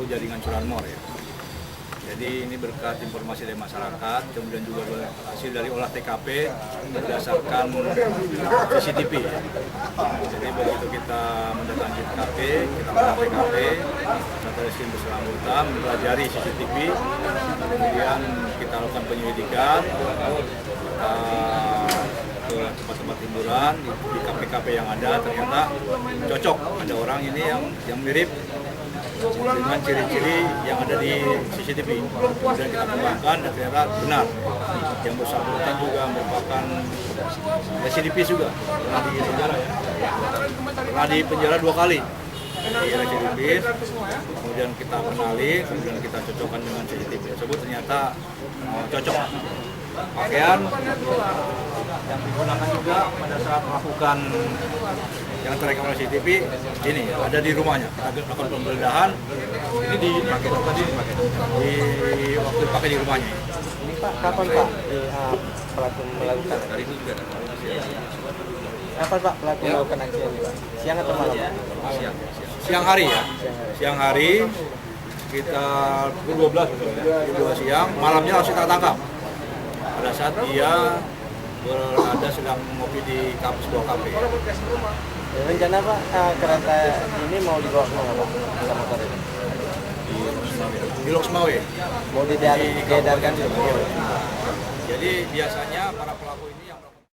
pelaku jaringan curanmor ya. Jadi ini berkat informasi dari masyarakat, kemudian juga hasil dari olah TKP berdasarkan CCTV. Jadi begitu kita mendatangi TKP, kita melihat TKP, Satreskrim bersama anggota mempelajari CCTV, kemudian kita lakukan penyelidikan, ke tempat-tempat hiburan di KP-KP yang ada, ternyata cocok ada orang ini yang mirip dengan ciri-ciri yang ada di CCTV. Kemudian kita kembangkan dan ternyata benar. Yang bersangkutan juga merupakan residivis juga, pernah di penjara 2 kali. Jadi residivis, kemudian kita kenali, kemudian kita cocokkan dengan CCTV tersebut, ternyata cocok. Pakaian yang digunakan juga pada saat melakukan yang terekam oleh CCTV ini ada di rumahnya. Kita lakukan penggeledahan ini dipakai tadi di waktu dipakai di rumahnya. Ini Pak, kapan Pak pelaku melakukan? Hari ini juga. Kapan Pak pelaku melakukan aksi ini Pak? Siang atau malam? Siang hari ya. Siang hari sekitar pukul 12 siang, malamnya langsung kita tangkap. Pada saat dia berada sedang ngopi di sebuah kafe. Rencana Pak, kereta ini mau dibawa kemana Pak? Motor ini? Di Loksmawe. Mau diedarkan di Loksmawe. Jadi biasanya para pelaku ini